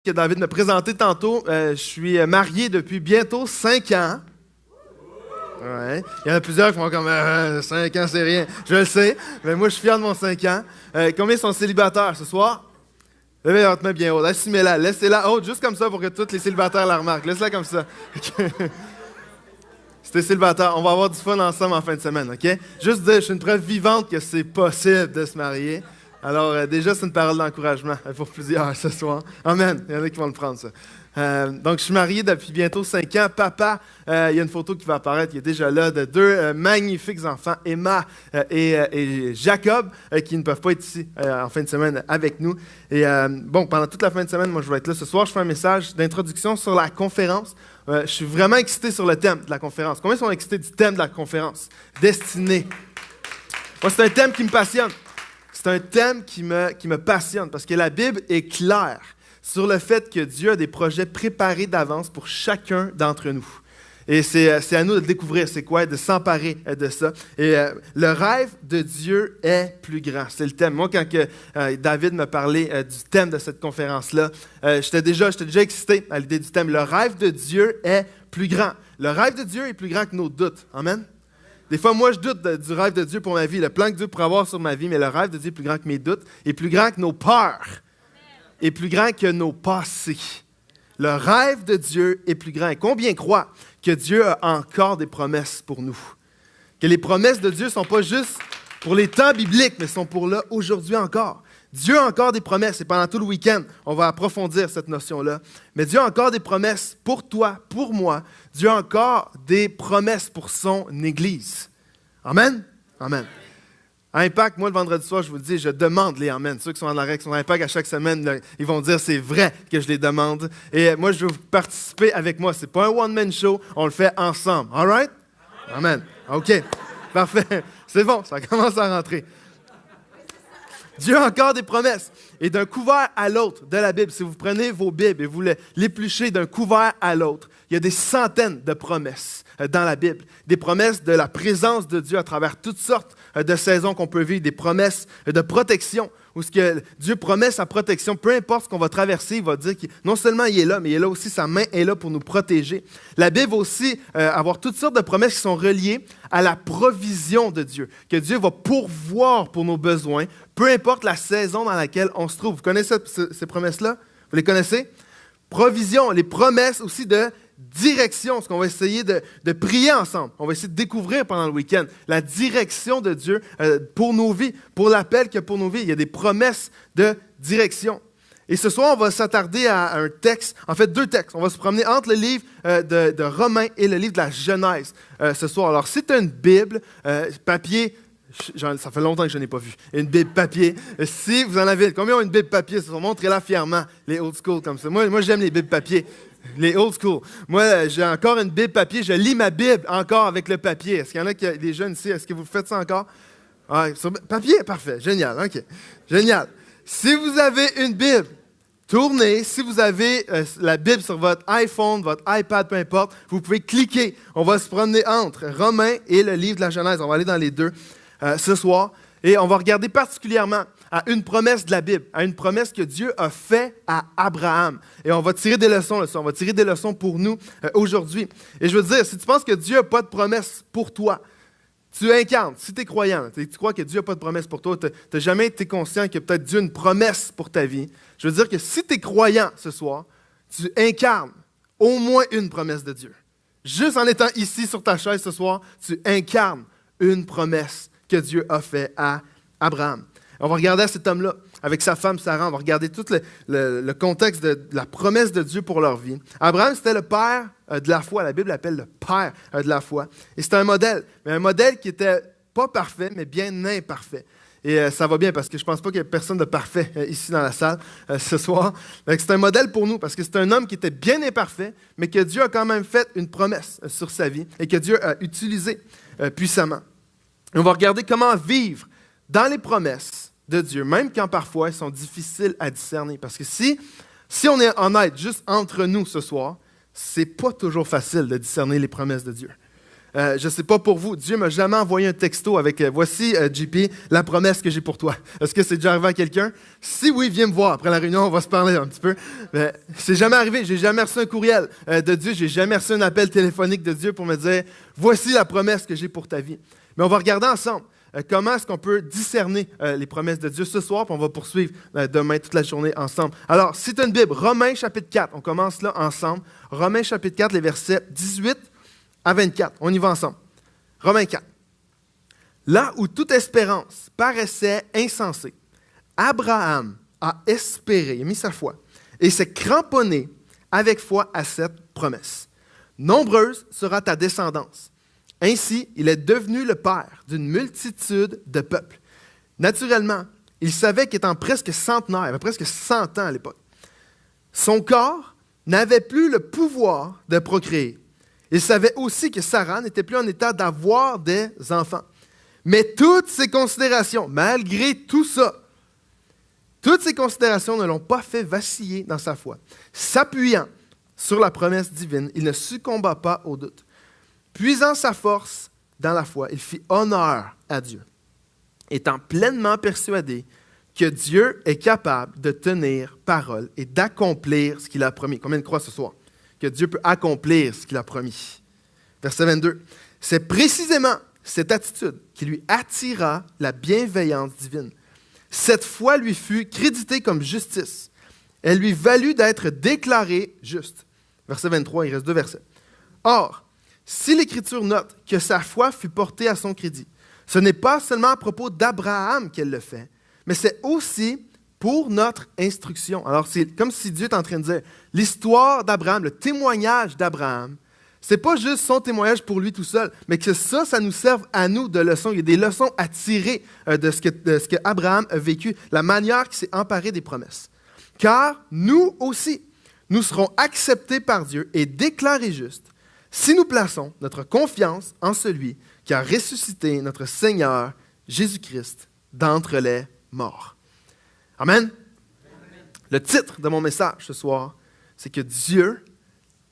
que David m'a présenté tantôt, je suis marié depuis bientôt 5 ans. Ouais. Il y en a plusieurs qui font comme 5 ans, c'est rien. Je le sais, mais moi, je suis fier de mon 5 ans. Combien sont célibataires ce soir? Levez votre main bien haute. Assumez-la. Laissez-la haute, juste comme ça, pour que tous les célibataires la remarquent. Laissez-la comme ça. Si t'es célibataire, on va avoir du fun ensemble en fin de semaine, OK? Juste dire, je suis une preuve vivante que c'est possible de se marier. Alors, déjà, c'est une parole d'encouragement pour plusieurs ce soir. Amen. Il y en a qui vont le prendre, ça. Donc, je suis marié depuis bientôt 5 ans. Papa, il y a une photo qui va apparaître, qui est déjà là, de deux magnifiques enfants, Emma et Jacob, qui ne peuvent pas être ici en fin de semaine avec nous. Et pendant toute la fin de semaine, moi, je vais être là. Ce soir, je fais un message d'introduction sur la conférence. Je suis vraiment excité sur le thème de la conférence. Combien sont excités du thème de la conférence? Destinée. Moi, c'est un thème qui me passionne. C'est un thème qui me passionne parce que la Bible est claire sur le fait que Dieu a des projets préparés d'avance pour chacun d'entre nous. Et c'est à nous de découvrir c'est quoi, de s'emparer de ça. Et le rêve de Dieu est plus grand. C'est le thème. Moi, quand David me parlait du thème de cette conférence-là, j'étais déjà excité à l'idée du thème. Le rêve de Dieu est plus grand. Le rêve de Dieu est plus grand que nos doutes. Amen? Des fois, moi, je doute du rêve de Dieu pour ma vie, le plan que Dieu pourrait avoir sur ma vie, mais le rêve de Dieu est plus grand que mes doutes, est plus grand que nos peurs, est plus grand que nos passés. Le rêve de Dieu est plus grand. Et combien croient que Dieu a encore des promesses pour nous? Que les promesses de Dieu ne sont pas juste pour les temps bibliques, mais sont pour là, aujourd'hui encore. Dieu a encore des promesses, et pendant tout le week-end, on va approfondir cette notion-là. Mais Dieu a encore des promesses pour toi, pour moi. Dieu a encore des promesses pour son Église. Amen? Amen. À Impact, moi, le vendredi soir, je vous le dis, je demande les Amen. Ceux qui sont en arrêt, qui sont à Impact à chaque semaine, là, ils vont dire c'est vrai que je les demande. Et moi, je veux vous participer avec moi. Ce n'est pas un one-man show, on le fait ensemble. All right? Amen. OK. Parfait. C'est bon, ça commence à rentrer. Dieu a encore des promesses. Et d'un couvert à l'autre de la Bible, si vous prenez vos Bibles et vous l'épluchez d'un couvert à l'autre, il y a des centaines de promesses dans la Bible. Des promesses de la présence de Dieu à travers toutes sortes de saisons qu'on peut vivre, des promesses de protection, où ce que Dieu promet sa protection, peu importe ce qu'on va traverser, il va dire que non seulement il est là, mais il est là aussi, sa main est là pour nous protéger. La Bible va aussi avoir toutes sortes de promesses qui sont reliées à la provision de Dieu, que Dieu va pourvoir pour nos besoins, peu importe la saison dans laquelle on se trouve. Vous connaissez ces promesses-là? Vous les connaissez? Provision, les promesses aussi de direction, ce qu'on va essayer de prier ensemble. On va essayer de découvrir pendant le week-end la direction de Dieu pour nos vies, pour l'appel qu'il y a pour nos vies. Il y a des promesses de direction. Et ce soir, on va s'attarder à un texte, en fait 2 textes. On va se promener entre le livre de Romains et le livre de la Genèse ce soir. Alors, si tu as une Bible, papier, ça fait longtemps que je n'ai pas vu. Une Bible papier. Si vous en avez, combien ont une Bible papier? Montrez-la fièrement, les old school comme ça. Moi j'aime les Bibles papier. Les old school. Moi, j'ai encore une Bible papier. Je lis ma Bible encore avec le papier. Est-ce qu'il y en a des jeunes ici? Est-ce que vous faites ça encore? Ah, sur papier? Parfait. Génial. OK. Génial. Si vous avez une Bible, tournez. Si vous avez la Bible sur votre iPhone, votre iPad, peu importe, vous pouvez cliquer. On va se promener entre Romains et le livre de la Genèse. On va aller dans les deux ce soir. Et on va regarder particulièrement à une promesse de la Bible, à une promesse que Dieu a faite à Abraham. Et on va tirer des leçons là-dessus. On va tirer des leçons pour nous aujourd'hui. Et je veux te dire, si tu penses que Dieu n'a pas de promesse pour toi, tu incarnes. Si tu es croyant, tu crois que Dieu n'a pas de promesse pour toi, tu n'as jamais été conscient que peut-être Dieu a une promesse pour ta vie. Je veux dire que si tu es croyant ce soir, tu incarnes au moins une promesse de Dieu. Juste en étant ici sur ta chaise ce soir, tu incarnes une promesse que Dieu a faite à Abraham. On va regarder à cet homme-là, avec sa femme Sarah, on va regarder tout le contexte de la promesse de Dieu pour leur vie. Abraham, c'était le père de la foi. La Bible l'appelle le père de la foi. Et c'était un modèle, mais un modèle qui n'était pas parfait, mais bien imparfait. Et ça va bien parce que je ne pense pas qu'il y ait personne de parfait ici dans la salle ce soir. C'est un modèle pour nous parce que c'est un homme qui était bien imparfait, mais que Dieu a quand même fait une promesse sur sa vie et que Dieu a utilisé puissamment. Et on va regarder comment vivre dans les promesses de Dieu, même quand parfois elles sont difficiles à discerner. Parce que si on est honnête juste entre nous ce soir, c'est pas toujours facile de discerner les promesses de Dieu. Je ne sais pas pour vous, Dieu ne m'a jamais envoyé un texto avec voici, JP, la promesse que j'ai pour toi. Est-ce que c'est déjà arrivé à quelqu'un? Si oui, viens me voir. Après la réunion, on va se parler un petit peu. Mais c'est jamais arrivé. J'ai jamais reçu un courriel de Dieu. J'ai jamais reçu un appel téléphonique de Dieu pour me dire voici la promesse que j'ai pour ta vie. Mais on va regarder ensemble comment est-ce qu'on peut discerner les promesses de Dieu ce soir, puis on va poursuivre demain toute la journée ensemble. Alors, si tu as une Bible, Romains chapitre 4, on commence là ensemble. Romains chapitre 4, les versets 18 à 24. On y va ensemble. Romains 4. Là où toute espérance paraissait insensée, Abraham a espéré, il a mis sa foi, et s'est cramponné avec foi à cette promesse. Nombreuse sera ta descendance. Ainsi, il est devenu le père d'une multitude de peuples. Naturellement, il savait qu'étant presque centenaire, il avait presque 100 ans à l'époque, son corps n'avait plus le pouvoir de procréer. Il savait aussi que Sarah n'était plus en état d'avoir des enfants. Mais toutes ces considérations, malgré tout ça, toutes ces considérations ne l'ont pas fait vaciller dans sa foi. S'appuyant sur la promesse divine, il ne succomba pas au doute. Puisant sa force dans la foi, il fit honneur à Dieu, étant pleinement persuadé que Dieu est capable de tenir parole et d'accomplir ce qu'il a promis. Combien de croient ce soir? Que Dieu peut accomplir ce qu'il a promis. Verset 22. C'est précisément cette attitude qui lui attira la bienveillance divine. Cette foi lui fut créditée comme justice. Elle lui valut d'être déclaré juste. Verset 23, il reste 2 versets. Or, si l'Écriture note que sa foi fut portée à son crédit, ce n'est pas seulement à propos d'Abraham qu'elle le fait, mais c'est aussi pour notre instruction. Alors, c'est comme si Dieu est en train de dire, l'histoire d'Abraham, le témoignage d'Abraham, ce n'est pas juste son témoignage pour lui tout seul, mais que ça nous serve à nous de leçons. Il y a des leçons à tirer de ce que Abraham a vécu, la manière qu'il s'est emparé des promesses. Car nous aussi, nous serons acceptés par Dieu et déclarés justes si nous plaçons notre confiance en celui qui a ressuscité notre Seigneur Jésus-Christ d'entre les morts. Amen. Le titre de mon message ce soir, c'est que Dieu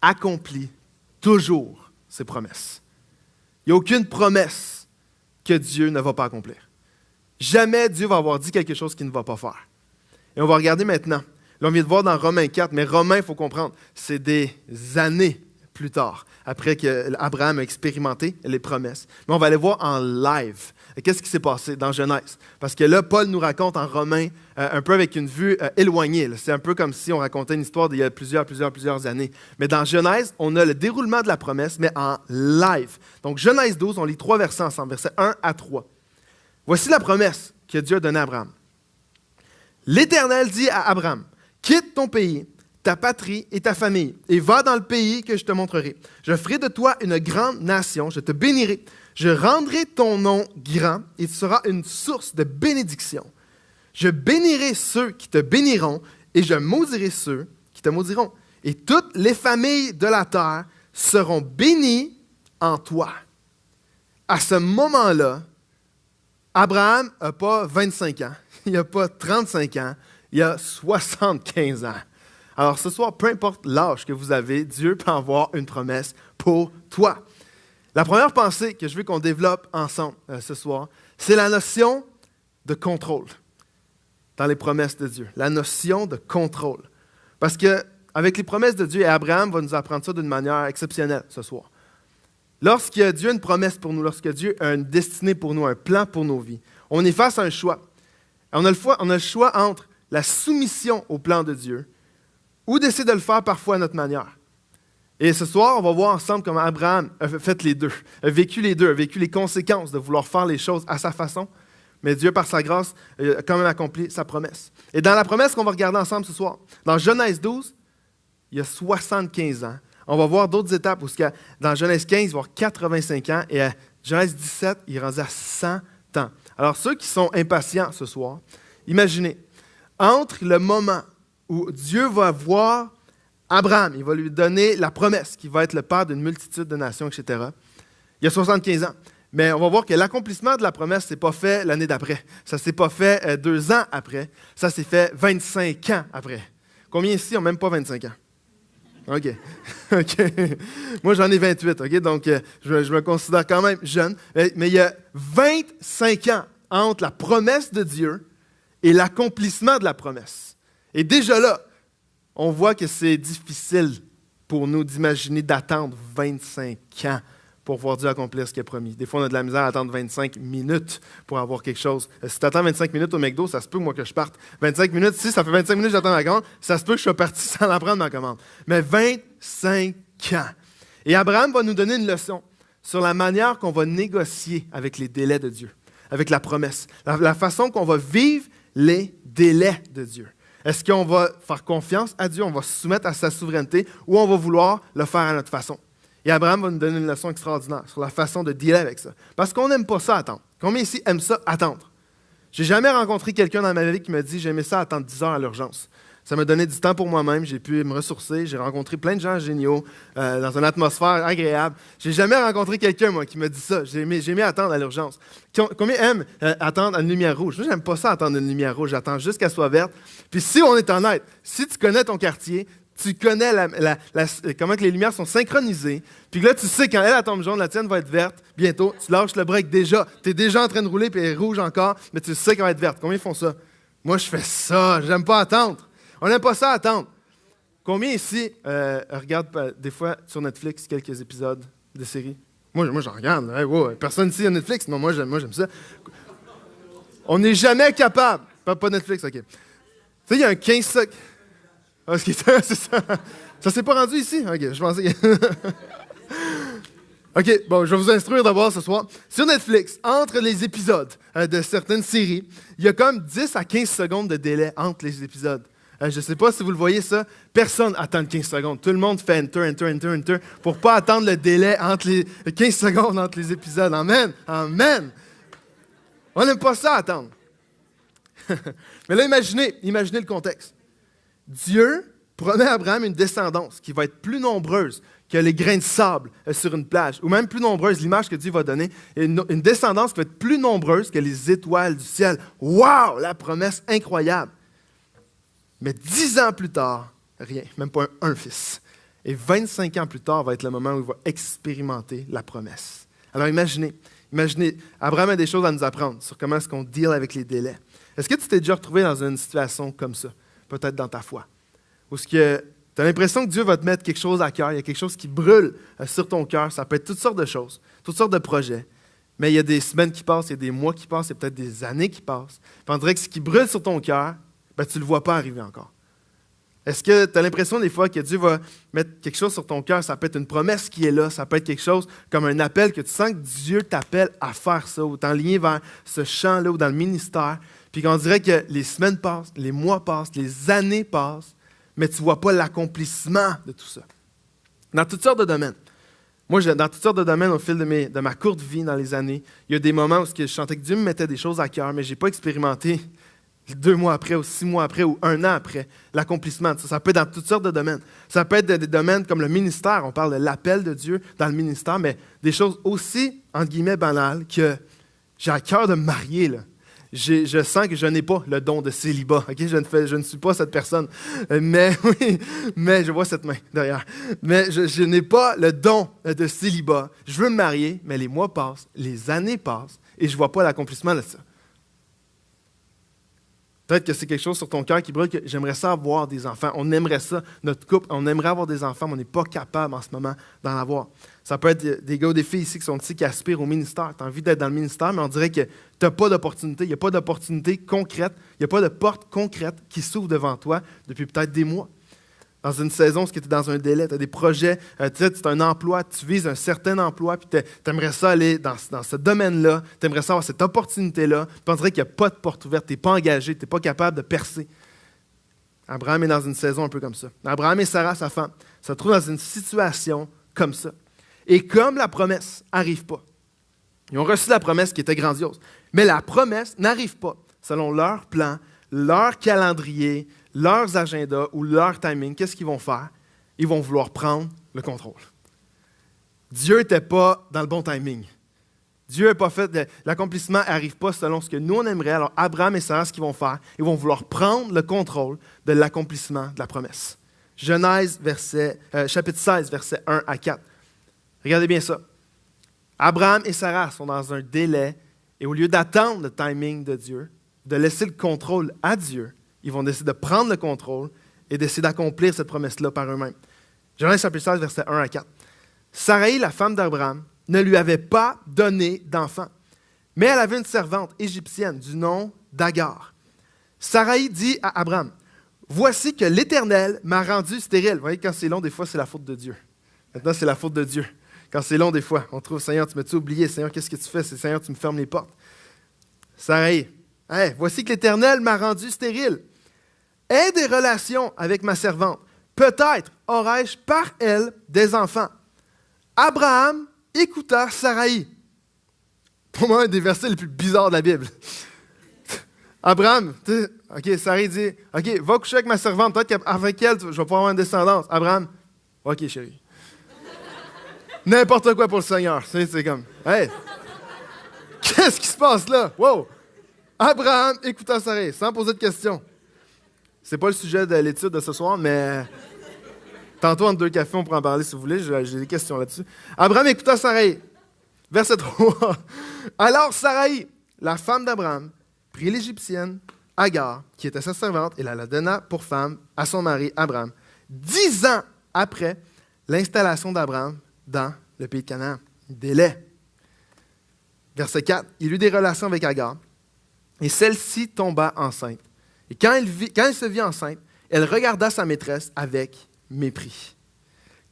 accomplit toujours ses promesses. Il n'y a aucune promesse que Dieu ne va pas accomplir. Jamais Dieu va avoir dit quelque chose qu'il ne va pas faire. Et on va regarder maintenant. Là, on vient de voir dans Romains 4, mais Romains, il faut comprendre, c'est des années plus tard, après qu'Abraham a expérimenté les promesses. Mais on va aller voir en live. Qu'est-ce qui s'est passé dans Genèse? Parce que là, Paul nous raconte en Romains, un peu avec une vue éloignée. C'est un peu comme si on racontait une histoire d'il y a plusieurs années. Mais dans Genèse, on a le déroulement de la promesse, mais en live. Donc, Genèse 12, on lit 3 versets ensemble, versets 1 à 3. Voici la promesse que Dieu a donnée à Abraham. L'Éternel dit à Abraham, « Quitte ton pays, ta patrie et ta famille, et va dans le pays que je te montrerai. Je ferai de toi une grande nation, je te bénirai. Je rendrai ton nom grand, et tu seras une source de bénédiction. Je bénirai ceux qui te béniront, et je maudirai ceux qui te maudiront. Et toutes les familles de la terre seront bénies en toi. » À ce moment-là, Abraham n'a pas 25 ans, il n'a pas 35 ans, il a 75 ans. Alors ce soir, peu importe l'âge que vous avez, Dieu peut avoir une promesse pour toi. La première pensée que je veux qu'on développe ensemble ce soir, c'est la notion de contrôle dans les promesses de Dieu. La notion de contrôle. Parce qu'avec les promesses de Dieu, et Abraham va nous apprendre ça d'une manière exceptionnelle ce soir. Lorsque Dieu a une promesse pour nous, lorsque Dieu a une destinée pour nous, un plan pour nos vies, on est face à un choix. On a le choix entre la soumission au plan de Dieu ou d'essayer de le faire parfois à notre manière. Et ce soir, on va voir ensemble comment Abraham a fait les deux, a vécu les conséquences de vouloir faire les choses à sa façon, mais Dieu, par sa grâce, a quand même accompli sa promesse. Et dans la promesse qu'on va regarder ensemble ce soir, dans Genèse 12, il y a 75 ans. On va voir d'autres étapes où dans Genèse 15, il va y avoir 85 ans, et à Genèse 17, il est rendu à 100 ans. Alors, ceux qui sont impatients ce soir, imaginez, entre le moment où Dieu va voir Abraham, il va lui donner la promesse qu'il va être le père d'une multitude de nations, etc. Il y a 75 ans. Mais on va voir que l'accomplissement de la promesse ne s'est pas fait l'année d'après. Ça ne s'est pas fait 2 ans après. Ça s'est fait 25 ans après. Combien ici n'ont même pas 25 ans? OK. OK. Moi, j'en ai 28, OK? Donc, je me considère quand même jeune. Mais il y a 25 ans entre la promesse de Dieu et l'accomplissement de la promesse. Et déjà là, on voit que c'est difficile pour nous d'imaginer d'attendre 25 ans pour voir Dieu accomplir ce qu'il a promis. Des fois, on a de la misère à attendre 25 minutes pour avoir quelque chose. Si tu attends 25 minutes au McDo, ça se peut, moi, que je parte. 25 minutes, si ça fait 25 minutes que j'attends ma commande, ça se peut que je sois parti sans la prendre, ma commande. Mais 25 ans. Et Abraham va nous donner une leçon sur la manière qu'on va négocier avec les délais de Dieu, avec la promesse, la façon qu'on va vivre les délais de Dieu. Est-ce qu'on va faire confiance à Dieu, on va se soumettre à sa souveraineté, ou on va vouloir le faire à notre façon? Et Abraham va nous donner une leçon extraordinaire sur la façon de dealer avec ça. Parce qu'on n'aime pas ça attendre. Combien ici aiment ça attendre? J'ai jamais rencontré quelqu'un dans ma vie qui m'a dit « j'aimais ça attendre 10 heures à l'urgence ». Ça m'a donné du temps pour moi-même, j'ai pu me ressourcer, j'ai rencontré plein de gens géniaux, dans une atmosphère agréable. J'ai jamais rencontré quelqu'un, moi, qui m'a dit ça. J'ai aimé attendre à l'urgence. Combien aiment attendre à une lumière rouge? Moi, j'aime pas ça attendre une lumière rouge, j'attends juste qu'elle soit verte. Puis si on est honnête, si tu connais ton quartier, tu connais comment que les lumières sont synchronisées, puis là, tu sais quand elle tombe jaune, la tienne va être verte, bientôt, tu lâches le break déjà. Tu es déjà en train de rouler, puis elle est rouge encore, mais tu sais qu'elle va être verte. Combien font ça? Moi, je fais ça, j'aime pas attendre. On n'aime pas ça attendre. Combien ici regardent des fois sur Netflix quelques épisodes de séries? Moi j'en regarde. Hey, wow, personne ici a Netflix? Non, moi, j'aime ça. On n'est jamais capable. Pas Netflix, OK. Tu sais, il y a un 15 secondes. Ah, c'est ça. Ça s'est pas rendu ici? OK, je pensais que... OK, bon, je vais vous instruire d'abord ce soir. Sur Netflix, entre les épisodes de certaines séries, il y a comme 10 à 15 secondes de délai entre les épisodes. Je ne sais pas si vous le voyez ça. Personne attend 15 secondes. Tout le monde fait enter pour ne pas attendre le délai entre les 15 secondes entre les épisodes. Amen. Amen. On n'aime pas ça attendre. Mais là, imaginez le contexte. Dieu promet à Abraham une descendance qui va être plus nombreuse que les grains de sable sur une plage, ou même plus nombreuse, l'image que Dieu va donner, une descendance qui va être plus nombreuse que les étoiles du ciel. Wow! La promesse incroyable. Mais 10 ans plus tard, rien, même pas un fils. Et 25 ans plus tard va être le moment où il va expérimenter la promesse. Alors imaginez, Abraham a des choses à nous apprendre sur comment est-ce qu'on deal avec les délais. Est-ce que tu t'es déjà retrouvé dans une situation comme ça, peut-être dans ta foi, où tu as l'impression que Dieu va te mettre quelque chose à cœur, il y a quelque chose qui brûle sur ton cœur, ça peut être toutes sortes de choses, toutes sortes de projets, mais il y a des semaines qui passent, il y a des mois qui passent, il y a peut-être des années qui passent, puis on dirait que ce qui brûle sur ton cœur, tu ne le vois pas arriver encore. Est-ce que tu as l'impression des fois que Dieu va mettre quelque chose sur ton cœur? Ça peut être une promesse qui est là, ça peut être quelque chose comme un appel que tu sens que Dieu t'appelle à faire ça, ou t'enligner vers ce champ-là ou dans le ministère, puis qu'on dirait que les semaines passent, les mois passent, les années passent, mais tu ne vois pas l'accomplissement de tout ça. Dans toutes sortes de domaines. Moi, dans toutes sortes de domaines, au fil de ma courte vie dans les années, il y a des moments où je sentais que Dieu me mettait des choses à cœur, mais je n'ai pas expérimenté 2 mois après, ou 6 mois après, ou 1 an après, l'accomplissement de ça. Ça peut être dans toutes sortes de domaines. Ça peut être des domaines comme le ministère. On parle de l'appel de Dieu dans le ministère, mais des choses aussi, entre guillemets, banales, que j'ai à cœur de me marier, là. Je sens que je n'ai pas le don de célibat. Okay? Je ne suis pas cette personne. Mais je vois cette main derrière. Mais je n'ai pas le don de célibat. Je veux me marier, mais les mois passent, les années passent, et je ne vois pas l'accomplissement de ça. Peut-être que c'est quelque chose sur ton cœur qui brûle, que j'aimerais ça avoir des enfants. On aimerait ça, notre couple, on aimerait avoir des enfants, mais on n'est pas capable en ce moment d'en avoir. Ça peut être des gars ou des filles ici qui sont ici, qui aspirent au ministère. Tu as envie d'être dans le ministère, mais on dirait que tu n'as pas d'opportunité. Il n'y a pas d'opportunité concrète. Il n'y a pas de porte concrète qui s'ouvre devant toi depuis peut-être des mois. Dans une saison, parce que tu es dans un délai, tu as des projets, tu as un emploi, tu vises un certain emploi, puis tu aimerais ça aller dans ce domaine-là, tu aimerais ça avoir cette opportunité-là, puis on dirait qu'il n'y a pas de porte ouverte, tu n'es pas engagé, tu n'es pas capable de percer. Abraham est dans une saison un peu comme ça. Abraham et Sarah, sa femme, se trouvent dans une situation comme ça. Et comme la promesse n'arrive pas, ils ont reçu la promesse qui était grandiose, mais la promesse n'arrive pas selon leur plan, leur calendrier, leurs agendas ou leur timing. Qu'est-ce qu'ils vont faire? Ils vont vouloir prendre le contrôle. Dieu n'était pas dans le bon timing. Dieu n'a pas fait, l'accomplissement n'arrive pas selon ce que nous on aimerait. Alors Abraham et Sarah, ce qu'ils vont faire, ils vont vouloir prendre le contrôle de l'accomplissement de la promesse. Genèse, chapitre 16, versets 1 à 4. Regardez bien ça. Abraham et Sarah sont dans un délai et au lieu d'attendre le timing de Dieu, de laisser le contrôle à Dieu, ils vont décider de prendre le contrôle et d'essayer d'accomplir cette promesse-là par eux-mêmes. Genèse chapitre 16, versets 1 à 4. Sarai, la femme d'Abraham, ne lui avait pas donné d'enfant, mais elle avait une servante égyptienne du nom d'Agar. Sarai dit à Abraham, « Voici que l'Éternel m'a rendu stérile. » Vous voyez, quand c'est long, des fois, c'est la faute de Dieu. Maintenant, c'est la faute de Dieu. Quand c'est long, des fois, on trouve, « Seigneur, tu m'as-tu oublié? Seigneur, qu'est-ce que tu fais? Seigneur, tu me fermes les portes. » Sarai, « Hey, voici que l'Éternel m'a rendu stérile. Aie des relations avec ma servante. Peut-être aurai-je par elle des enfants. » Abraham écouta Sarai. Pour moi, un des versets les plus bizarres de la Bible. Abraham, OK, Sarai dit, OK, va coucher avec ma servante, peut-être qu'avec elle, je vais pouvoir avoir une descendance. Abraham, OK, chérie. N'importe quoi pour le Seigneur. C'est comme, hey, qu'est-ce qui se passe là? Wow! Abraham écouta Sarai, sans poser de questions. C'est pas le sujet de l'étude de ce soir, mais tantôt, entre deux cafés, on pourra en parler si vous voulez. J'ai des questions là-dessus. Abraham écouta Sarai. Verset 3. Alors Sarai, la femme d'Abraham, prit l'Égyptienne Agar, qui était sa servante, et la donna pour femme à son mari Abraham, 10 ans après l'installation d'Abraham dans le pays de Canaan. Délai. Verset 4. Il eut des relations avec Agar, et celle-ci tomba enceinte. Et quand elle se vit enceinte, elle regarda sa maîtresse avec mépris.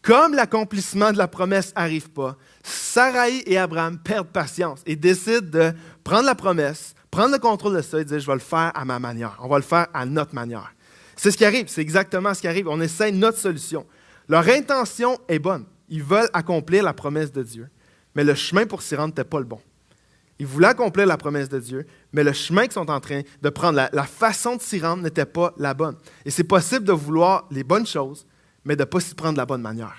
Comme l'accomplissement de la promesse n'arrive pas, Sarai et Abraham perdent patience et décident de prendre la promesse, prendre le contrôle de ça et dire « Je vais le faire à ma manière. On va le faire à notre manière. » C'est ce qui arrive. C'est exactement ce qui arrive. On essaie notre solution. Leur intention est bonne. Ils veulent accomplir la promesse de Dieu, mais le chemin pour s'y rendre n'était pas le bon. Ils voulaient accomplir la promesse de Dieu, mais le chemin qu'ils sont en train de prendre, la façon de s'y rendre n'était pas la bonne. Et c'est possible de vouloir les bonnes choses, mais de ne pas s'y prendre de la bonne manière.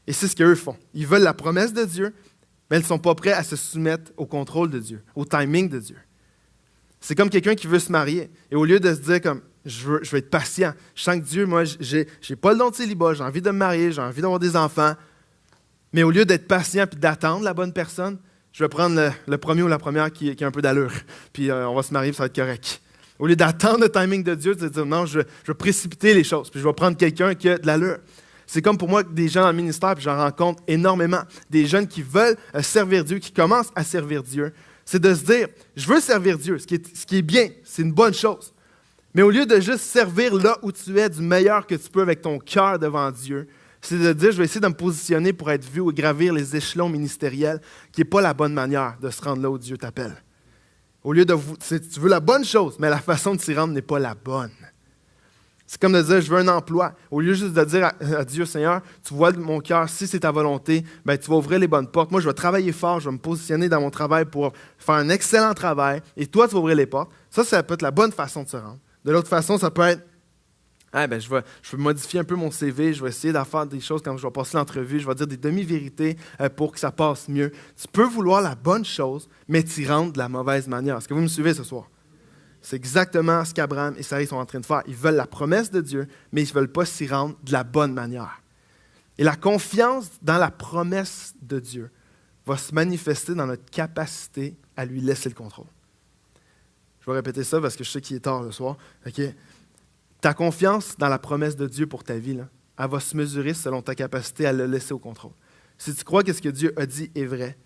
Et c'est ce qu'eux font. Ils veulent la promesse de Dieu, mais ils ne sont pas prêts à se soumettre au contrôle de Dieu, au timing de Dieu. C'est comme quelqu'un qui veut se marier. Et au lieu de se dire comme je veux être patient, je sens que Dieu, moi, j'ai pas le don de célibat, j'ai envie de me marier, j'ai envie d'avoir des enfants. Mais au lieu d'être patient et d'attendre la bonne personne, je vais prendre le premier ou la première qui a un peu d'allure. Puis on va se marier, puis ça va être correct. Au lieu d'attendre le timing de Dieu, de dire non, je vais précipiter les choses, puis je vais prendre quelqu'un qui a de l'allure. C'est comme pour moi des gens dans le ministère, puis j'en rencontre énormément. Des jeunes qui veulent servir Dieu, qui commencent à servir Dieu. C'est de se dire, je veux servir Dieu, ce qui est bien, c'est une bonne chose. Mais au lieu de juste servir là où tu es du meilleur que tu peux avec ton cœur devant Dieu, c'est de dire, je vais essayer de me positionner pour être vu ou gravir les échelons ministériels, qui n'est pas la bonne manière de se rendre là où Dieu t'appelle. Au lieu de tu veux la bonne chose, mais la façon de s'y rendre n'est pas la bonne. C'est comme de dire, je veux un emploi. Au lieu juste de dire à Dieu, Seigneur, tu vois mon cœur, si c'est ta volonté, ben, tu vas ouvrir les bonnes portes. Moi, je vais travailler fort, je vais me positionner dans mon travail pour faire un excellent travail, et toi, tu vas ouvrir les portes. Ça peut être la bonne façon de se rendre. De l'autre façon, ça peut être, je vais modifier un peu mon CV, je vais essayer d'en faire des choses quand je vais passer l'entrevue, je vais dire des demi-vérités pour que ça passe mieux. Tu peux vouloir la bonne chose, mais t'y rendre de la mauvaise manière. Est-ce que vous me suivez ce soir? C'est exactement ce qu'Abraham et Sarai sont en train de faire. Ils veulent la promesse de Dieu, mais ils ne veulent pas s'y rendre de la bonne manière. Et la confiance dans la promesse de Dieu va se manifester dans notre capacité à lui laisser le contrôle. Je vais répéter ça parce que je sais qu'il est tard le soir. Okay? Ta confiance dans la promesse de Dieu pour ta vie, là, elle va se mesurer selon ta capacité à le laisser au contrôle. Si tu crois que ce que Dieu a dit est vrai,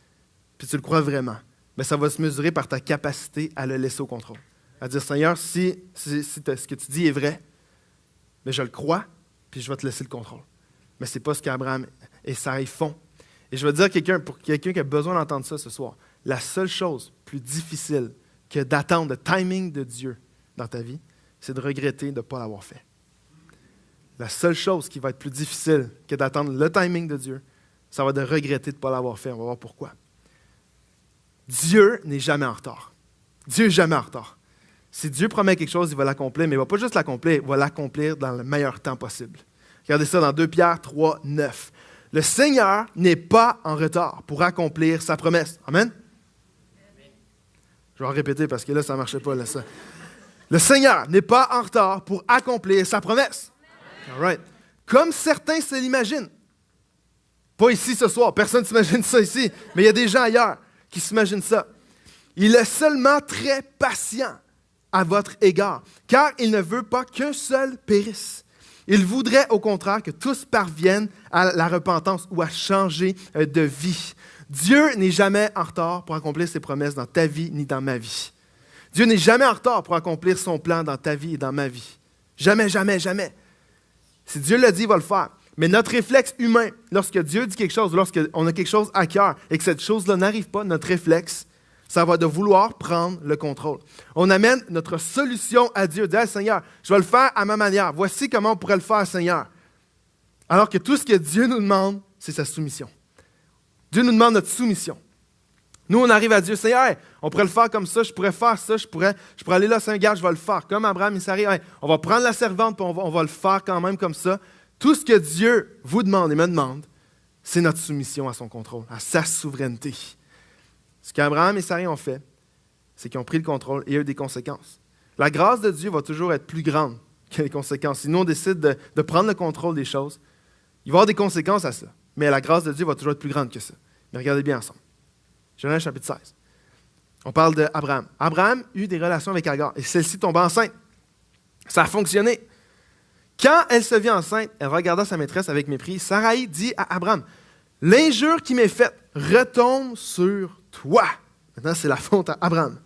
puis tu le crois vraiment, bien, ça va se mesurer par ta capacité à le laisser au contrôle. À dire, Seigneur, si ce que tu dis est vrai, mais je le crois, puis je vais te laisser le contrôle. Mais ce n'est pas ce qu'Abraham et Sarai font. Et je veux dire pour quelqu'un qui a besoin d'entendre ça ce soir, la seule chose plus difficile que d'attendre le timing de Dieu dans ta vie, c'est de regretter de ne pas l'avoir fait. La seule chose qui va être plus difficile que d'attendre le timing de Dieu, ça va être de regretter de ne pas l'avoir fait. On va voir pourquoi. Dieu n'est jamais en retard. Dieu n'est jamais en retard. Si Dieu promet quelque chose, il va l'accomplir, mais il ne va pas juste l'accomplir, il va l'accomplir dans le meilleur temps possible. Regardez ça dans 2 Pierre 3, 9. Le Seigneur n'est pas en retard pour accomplir sa promesse. Amen? Je vais répéter parce que là, ça ne marchait pas. Là, ça. Le Seigneur n'est pas en retard pour accomplir sa promesse. All right. comme certains se l'imaginent. Pas ici ce soir, personne ne s'imagine ça ici, mais il y a des gens ailleurs qui s'imaginent ça. Il est seulement très patient à votre égard, car il ne veut pas qu'un seul périsse. Il voudrait au contraire que tous parviennent à la repentance ou à changer de vie. Dieu n'est jamais en retard pour accomplir ses promesses dans ta vie ni dans ma vie. Dieu n'est jamais en retard pour accomplir son plan dans ta vie et dans ma vie. Jamais, jamais, jamais. Si Dieu l'a dit, il va le faire. Mais notre réflexe humain, lorsque Dieu dit quelque chose, lorsqu'on a quelque chose à cœur et que cette chose-là n'arrive pas, notre réflexe, ça va de vouloir prendre le contrôle. On amène notre solution à Dieu. Dire, Seigneur, je vais le faire à ma manière. Voici comment on pourrait le faire, Seigneur. Alors que tout ce que Dieu nous demande, c'est sa soumission. Dieu nous demande notre soumission. Nous, on arrive à Dieu, Seigneur, hey, on pourrait le faire comme ça, je pourrais faire ça, je pourrais aller là, Seigneur, je vais le faire. Comme Abraham et Sarai, hey, on va prendre la servante et on va le faire quand même comme ça. Tout ce que Dieu vous demande et me demande, c'est notre soumission à son contrôle, à sa souveraineté. Ce qu'Abraham et Sarai ont fait, c'est qu'ils ont pris le contrôle et il y a eu des conséquences. La grâce de Dieu va toujours être plus grande que les conséquences. Si nous, on décide de prendre le contrôle des choses, il va y avoir des conséquences à ça. Mais la grâce de Dieu va toujours être plus grande que ça. Mais regardez bien ensemble. Genèse chapitre 16. On parle d'Abraham. Abraham eut des relations avec Agar et celle-ci tomba enceinte. Ça a fonctionné. Quand elle se vit enceinte, elle regarda sa maîtresse avec mépris. Sarai dit à Abraham, « L'injure qui m'est faite retombe sur toi. » Maintenant, c'est la faute à Abraham.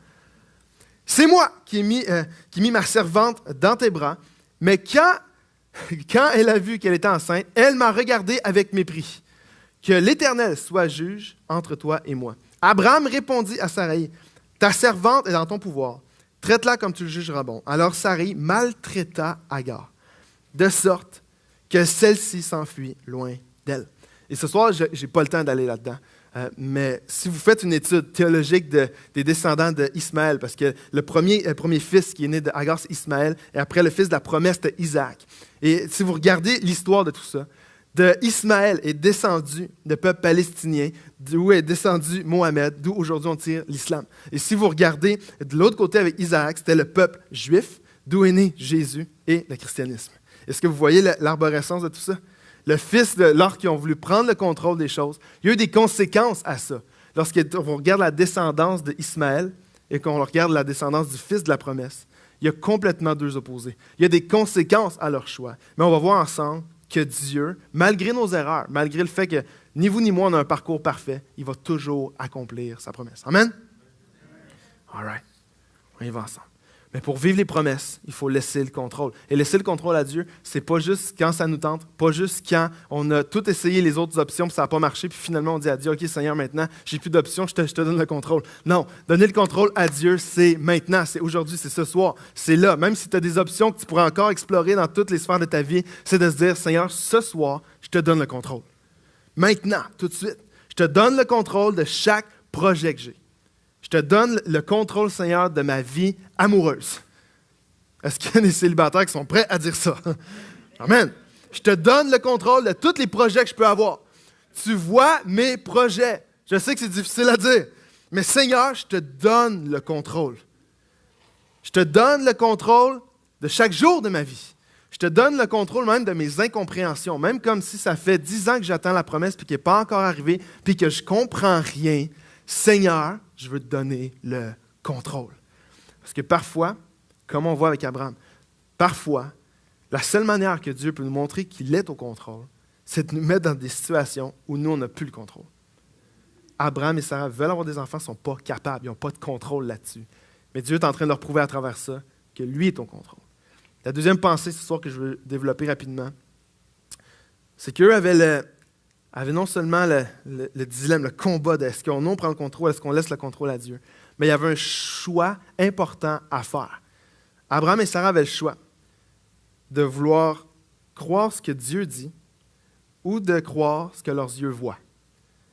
« C'est moi qui ai mis ma servante dans tes bras, mais quand elle a vu qu'elle était enceinte, elle m'a regardé avec mépris. Que l'Éternel soit juge entre toi et moi. » Abraham répondit à Sarai, « Ta servante est dans ton pouvoir. Traite-la comme tu le jugeras bon. » Alors Sarai maltraita Agar, de sorte que celle-ci s'enfuit loin d'elle. Et ce soir, je n'ai pas le temps d'aller là-dedans. Mais si vous faites une étude théologique des descendants d'Ismaël, parce que le premier fils qui est né d'Agar, c'est Ismaël, et après le fils de la promesse, c'était Isaac. Et si vous regardez l'histoire de tout ça, d'Ismaël est descendu le peuple palestinien, d'où est descendu Mohamed, d'où aujourd'hui on tire l'islam. Et si vous regardez de l'autre côté avec Isaac, c'était le peuple juif, d'où est né Jésus et le christianisme. Est-ce que vous voyez l'arborescence de tout ça? Le fils, lorsqu'ils ont voulu prendre le contrôle des choses, il y a eu des conséquences à ça. Lorsqu'on regarde la descendance d'Ismaël et qu'on regarde la descendance du fils de la promesse, il y a complètement deux opposés. Il y a des conséquences à leur choix. Mais on va voir ensemble que Dieu, malgré nos erreurs, malgré le fait que ni vous ni moi on a un parcours parfait, il va toujours accomplir sa promesse. Amen? All right. On y va ensemble. Mais pour vivre les promesses, il faut laisser le contrôle. Et laisser le contrôle à Dieu, c'est pas juste quand ça nous tente, pas juste quand on a tout essayé les autres options, puis ça n'a pas marché, puis finalement on dit à Dieu, « OK, Seigneur, maintenant, j'ai plus d'options, je te donne le contrôle. » Non, donner le contrôle à Dieu, c'est maintenant, c'est aujourd'hui, c'est ce soir, c'est là. Même si tu as des options que tu pourrais encore explorer dans toutes les sphères de ta vie, c'est de se dire, « Seigneur, ce soir, je te donne le contrôle. Maintenant, tout de suite, je te donne le contrôle de chaque projet que j'ai. Je te donne le contrôle, Seigneur, de ma vie amoureuse. » Est-ce qu'il y a des célibataires qui sont prêts à dire ça? Amen. Je te donne le contrôle de tous les projets que je peux avoir. Tu vois mes projets. Je sais que c'est difficile à dire, mais Seigneur, je te donne le contrôle. Je te donne le contrôle de chaque jour de ma vie. Je te donne le contrôle même de mes incompréhensions, même comme si ça fait 10 ans que j'attends la promesse puis qu'elle n'est pas encore arrivée puis que je ne comprends rien. Seigneur, je veux te donner le contrôle. Parce que parfois, comme on voit avec Abraham, parfois, la seule manière que Dieu peut nous montrer qu'il est au contrôle, c'est de nous mettre dans des situations où nous, on n'a plus le contrôle. Abraham et Sarah veulent avoir des enfants, ils ne sont pas capables, ils n'ont pas de contrôle là-dessus. Mais Dieu est en train de leur prouver à travers ça que lui est au contrôle. La deuxième pensée ce soir que je veux développer rapidement, c'est qu'eux avaient non seulement le dilemme, le combat de est-ce qu'on prend le contrôle, est-ce qu'on laisse le contrôle à Dieu, mais il y avait un choix important à faire. Abraham et Sarah avaient le choix de vouloir croire ce que Dieu dit ou de croire ce que leurs yeux voient.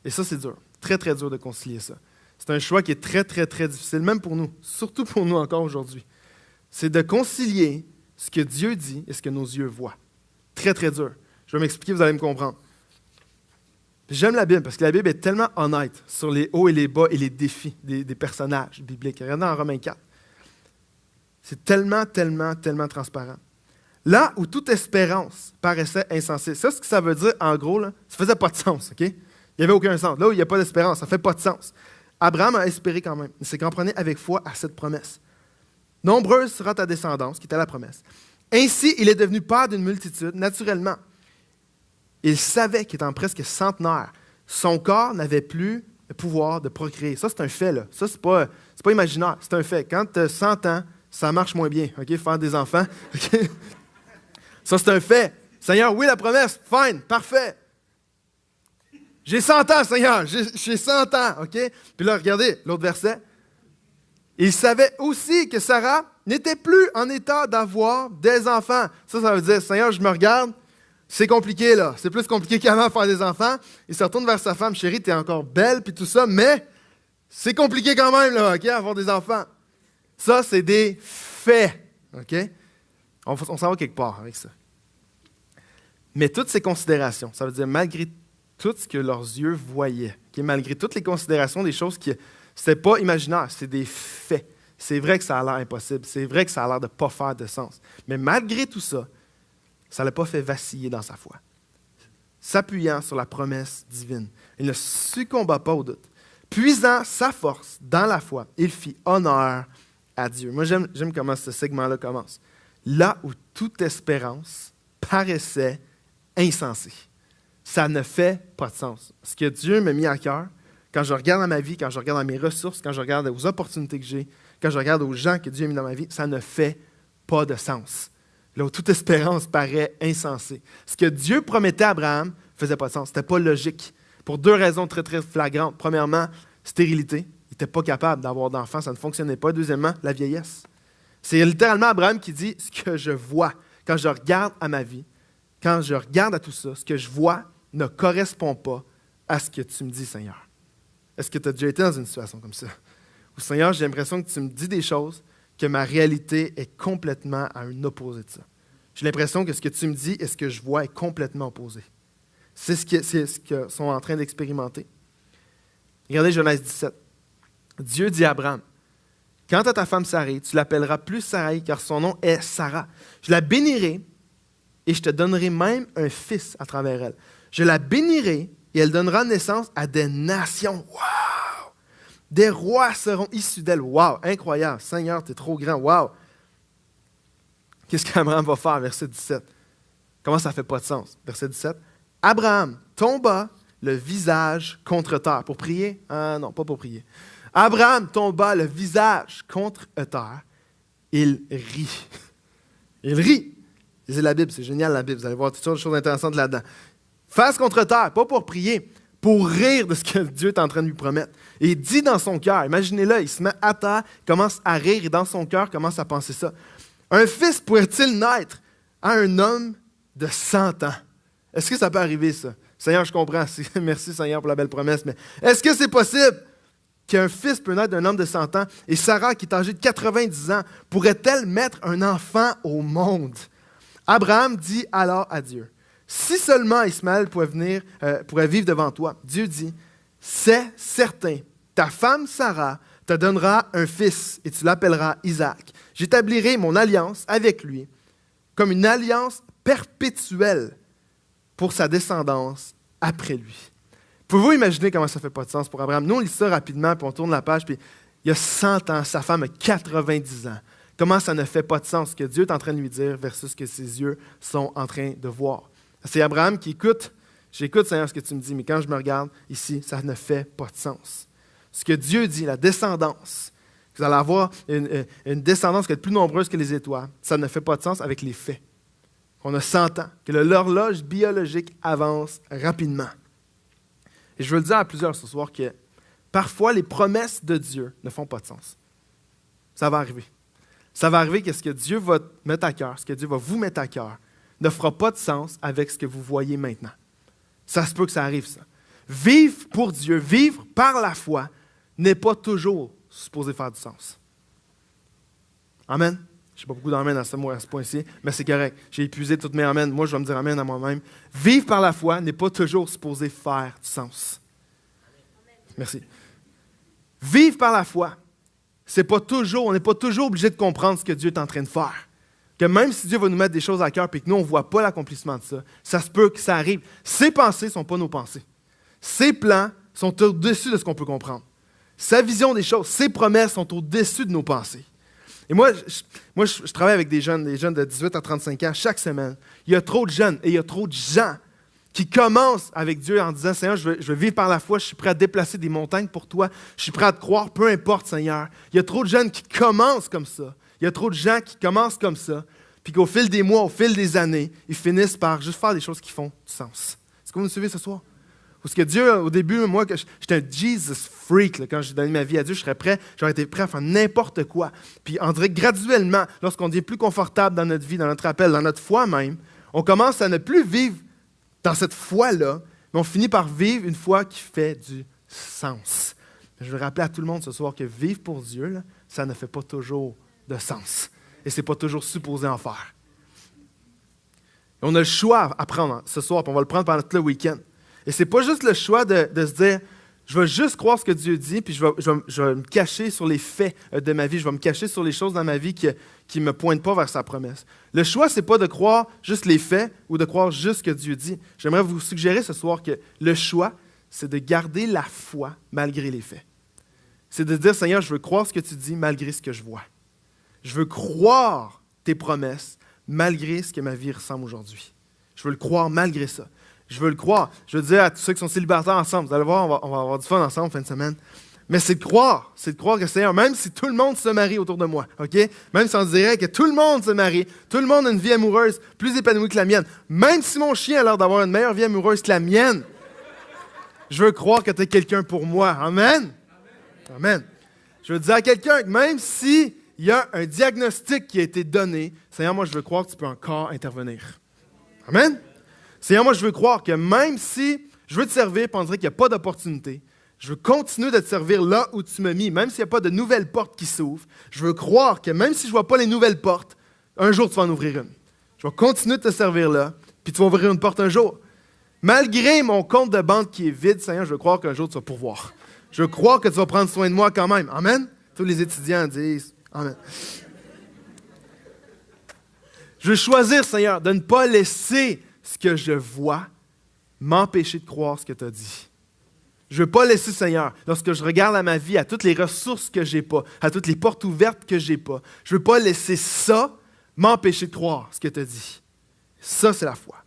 Et ça, c'est dur, très, très dur de concilier ça. C'est un choix qui est très, très, très difficile, même pour nous, surtout pour nous encore aujourd'hui. C'est de concilier ce que Dieu dit et ce que nos yeux voient. Très, très dur. Je vais m'expliquer, vous allez me comprendre. J'aime la Bible parce que la Bible est tellement honnête sur les hauts et les bas et les défis des personnages bibliques. Regardez en Romains 4. C'est tellement, tellement, tellement transparent. Là où toute espérance paraissait insensée. Ça, ce que ça veut dire, en gros, là, ça faisait pas de sens, OK? Il n'y avait aucun sens. Là où il n'y a pas d'espérance, ça ne fait pas de sens. Abraham a espéré quand même. Il s'est comprenait avec foi à cette promesse. Nombreuse sera ta descendance, qui était la promesse. Ainsi, il est devenu père d'une multitude, naturellement. Il savait qu'étant presque centenaire, son corps n'avait plus le pouvoir de procréer. Ça, c'est un fait, là. Ça, c'est pas imaginaire, c'est un fait. Quand tu as 100 ans, ça marche moins bien, OK? Faire des enfants. OK? Ça, c'est un fait. Seigneur, oui, la promesse, fine, parfait. J'ai 100 ans, Seigneur, j'ai 100 ans, OK? Puis là, regardez, l'autre verset. Il savait aussi que Sarah n'était plus en état d'avoir des enfants. Ça veut dire, Seigneur, je me regarde, c'est compliqué, là. C'est plus compliqué qu'avant faire des enfants. Il se retourne vers sa femme, chérie, t'es encore belle, puis tout ça, mais c'est compliqué quand même, là, OK, avoir des enfants. Ça, c'est des faits, OK? On s'en va quelque part avec ça. Mais toutes ces considérations, ça veut dire malgré tout ce que leurs yeux voyaient, okay? Malgré toutes les considérations des choses qui n'étaient pas imaginaires, c'est des faits. C'est vrai que ça a l'air impossible, c'est vrai que ça a l'air de ne pas faire de sens. Mais malgré tout ça, ça ne l'a pas fait vaciller dans sa foi. S'appuyant sur la promesse divine, il ne succomba pas au doute. Puisant sa force dans la foi, il fit honneur à Dieu. Moi, j'aime comment ce segment-là commence. Là où toute espérance paraissait insensée. Ça ne fait pas de sens. Ce que Dieu m'a mis à cœur, quand je regarde à ma vie, quand je regarde à mes ressources, quand je regarde aux opportunités que j'ai, quand je regarde aux gens que Dieu a mis dans ma vie, ça ne fait pas de sens. Là où toute espérance paraît insensée. Ce que Dieu promettait à Abraham ne faisait pas de sens. Ce n'était pas logique. Pour deux raisons très, très flagrantes. Premièrement, stérilité. Il n'était pas capable d'avoir d'enfants, ça ne fonctionnait pas. Deuxièmement, la vieillesse. C'est littéralement Abraham qui dit ce que je vois quand je regarde à ma vie, quand je regarde à tout ça, ce que je vois ne correspond pas à ce que tu me dis, Seigneur. Est-ce que tu as déjà été dans une situation comme ça? Ou Seigneur, j'ai l'impression que tu me dis des choses que ma réalité est complètement à un opposé de ça. J'ai l'impression que ce que tu me dis et ce que je vois est complètement opposé. C'est ce qu'ils sont en train d'expérimenter. Regardez Genèse 17. Dieu dit à Abraham, « Quant à ta femme Sarai, tu l'appelleras plus Sarai, car son nom est Sarah. Je la bénirai et je te donnerai même un fils à travers elle. Je la bénirai et elle donnera naissance à des nations. » Wow! Des rois seront issus d'elle. Wow! Incroyable. Seigneur, tu es trop grand. Wow! Qu'est-ce qu'Abraham va faire? Verset 17. Comment ça ne fait pas de sens? Verset 17. Abraham tomba le visage contre terre. Pour prier? Non, pas pour prier. Abraham tomba le visage contre terre. Il rit. Il rit. Lisez la Bible, c'est génial la Bible. Vous allez voir toutes sortes de choses intéressantes là-dedans. Face contre terre, pas pour prier, pour rire de ce que Dieu est en train de lui promettre. Et il dit dans son cœur, imaginez-le, il se met à terre, commence à rire et dans son cœur commence à penser ça. Un fils pourrait-il naître à un homme de 100 ans? Est-ce que ça peut arriver, ça? Seigneur, je comprends. Merci, Seigneur, pour la belle promesse. Mais est-ce que c'est possible qu'un fils peut naître d'un homme de 100 ans et Sarah, qui est âgée de 90 ans, pourrait-elle mettre un enfant au monde? Abraham dit alors à Dieu, « Si seulement Ismaël pourrait vivre devant toi. » Dieu dit, « C'est certain, ta femme Sarah te donnera un fils et tu l'appelleras Isaac. J'établirai mon alliance avec lui comme une alliance perpétuelle pour sa descendance après lui. » Pouvez-vous imaginer comment ça ne fait pas de sens pour Abraham? Nous, on lit ça rapidement, puis on tourne la page, puis il y a 100 ans, sa femme a 90 ans. Comment ça ne fait pas de sens ce que Dieu est en train de lui dire versus ce que ses yeux sont en train de voir? C'est Abraham qui écoute. J'écoute, Seigneur, ce que tu me dis, mais quand je me regarde ici, ça ne fait pas de sens. Ce que Dieu dit, la descendance, que vous allez avoir une descendance qui est plus nombreuse que les étoiles, ça ne fait pas de sens avec les faits. On a 100 ans, que l'horloge biologique avance rapidement. Et je veux le dire à plusieurs ce soir que parfois les promesses de Dieu ne font pas de sens. Ça va arriver. Ça va arriver que ce que Dieu va te mettre à cœur, ce que Dieu va vous mettre à cœur, ne fera pas de sens avec ce que vous voyez maintenant. Ça se peut que ça arrive, ça. Vivre pour Dieu, vivre par la foi, n'est pas toujours supposé faire du sens. Amen. Je n'ai pas beaucoup d'amen à ce point-ci, mais c'est correct. J'ai épuisé toutes mes amens. Moi, je vais me dire amen à moi-même. Vivre par la foi n'est pas toujours supposé faire du sens. Merci. Vivre par la foi, c'est pas toujours, on n'est pas toujours obligé de comprendre ce que Dieu est en train de faire. que même si Dieu va nous mettre des choses à cœur et que nous, on ne voit pas l'accomplissement de ça, ça se peut que ça arrive. Ses pensées ne sont pas nos pensées. Ses plans sont au-dessus de ce qu'on peut comprendre. Sa vision des choses, ses promesses sont au-dessus de nos pensées. Et moi, je travaille avec des jeunes de 18 à 35 ans chaque semaine. Il y a trop de jeunes et il y a trop de gens qui commencent avec Dieu en disant « Seigneur, je veux vivre par la foi, je suis prêt à déplacer des montagnes pour toi, je suis prêt à te croire, peu importe, Seigneur. » Il y a trop de jeunes qui commencent comme ça. Il y a trop de gens qui commencent comme ça, puis qu'au fil des mois, au fil des années, ils finissent par juste faire des choses qui font du sens. Est-ce que vous me suivez ce soir? Parce que Dieu, au début, moi, j'étais un Jesus freak. Là, quand j'ai donné ma vie à Dieu, j'aurais été prêt à faire n'importe quoi. Puis on dirait que graduellement, lorsqu'on devient plus confortable dans notre vie, dans notre appel, dans notre foi même, on commence à ne plus vivre dans cette foi-là, mais on finit par vivre une foi qui fait du sens. Je veux rappeler à tout le monde ce soir que vivre pour Dieu, là, ça ne fait pas toujours de sens. Et ce n'est pas toujours supposé en faire. Et on a le choix à prendre ce soir, puis on va le prendre pendant tout le week-end. Et ce n'est pas juste le choix de se dire « Je vais juste croire ce que Dieu dit, puis je vais me cacher sur les faits de ma vie, je vais me cacher sur les choses dans ma vie qui ne me pointent pas vers sa promesse. » Le choix, ce n'est pas de croire juste les faits ou de croire juste ce que Dieu dit. J'aimerais vous suggérer ce soir que le choix, c'est de garder la foi malgré les faits. C'est de dire « Seigneur, je veux croire ce que tu dis malgré ce que je vois. Je veux croire tes promesses malgré ce que ma vie ressemble aujourd'hui. Je veux le croire malgré ça. Je veux le croire. Je veux dire à tous ceux qui sont célibataires ensemble, vous allez voir, on va avoir du fun ensemble fin de semaine. Mais c'est de croire que Seigneur, même si tout le monde se marie autour de moi, OK? Même si on dirait que tout le monde se marie, tout le monde a une vie amoureuse plus épanouie que la mienne, même si mon chien a l'air d'avoir une meilleure vie amoureuse que la mienne, je veux croire que tu es quelqu'un pour moi. Amen? Amen. Je veux dire à quelqu'un que même si il y a un diagnostic qui a été donné, Seigneur, moi, je veux croire que tu peux encore intervenir. Amen? Seigneur, moi, je veux croire que même si je veux te servir et on dirait qu'il n'y a pas d'opportunité, je veux continuer de te servir là où tu m'as mis, même s'il n'y a pas de nouvelles portes qui s'ouvrent. Je veux croire que même si je ne vois pas les nouvelles portes, un jour, tu vas en ouvrir une. Je vais continuer de te servir là, puis tu vas ouvrir une porte un jour. Malgré mon compte de banque qui est vide, Seigneur, je veux croire qu'un jour, tu vas pourvoir. Je veux croire que tu vas prendre soin de moi quand même. Amen? Tous les étudiants disent Amen. Je veux choisir, Seigneur, de ne pas laisser ce que je vois m'empêcher de croire ce que tu as dit. Je ne veux pas laisser, Seigneur, lorsque je regarde à ma vie, à toutes les ressources que je n'ai pas, à toutes les portes ouvertes que je n'ai pas, je ne veux pas laisser ça m'empêcher de croire ce que tu as dit. Ça, c'est la foi.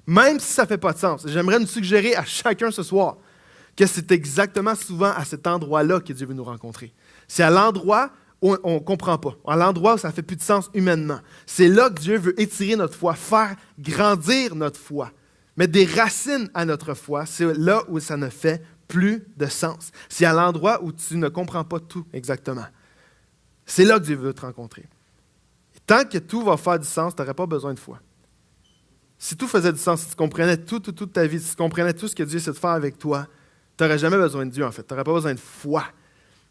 Même si ça ne fait pas de sens, j'aimerais nous suggérer à chacun ce soir que c'est exactement souvent à cet endroit-là que Dieu veut nous rencontrer. C'est à l'endroit où on ne comprend pas, à l'endroit où ça ne fait plus de sens humainement. C'est là que Dieu veut étirer notre foi, faire grandir notre foi, mettre des racines à notre foi. C'est là où ça ne fait plus de sens. C'est à l'endroit où tu ne comprends pas tout exactement. C'est là que Dieu veut te rencontrer. Et tant que tout va faire du sens, tu n'aurais pas besoin de foi. Si tout faisait du sens, si tu comprenais toute ta vie, si tu comprenais tout ce que Dieu essaie de faire avec toi, tu n'aurais jamais besoin de Dieu en fait. Tu n'aurais pas besoin de foi.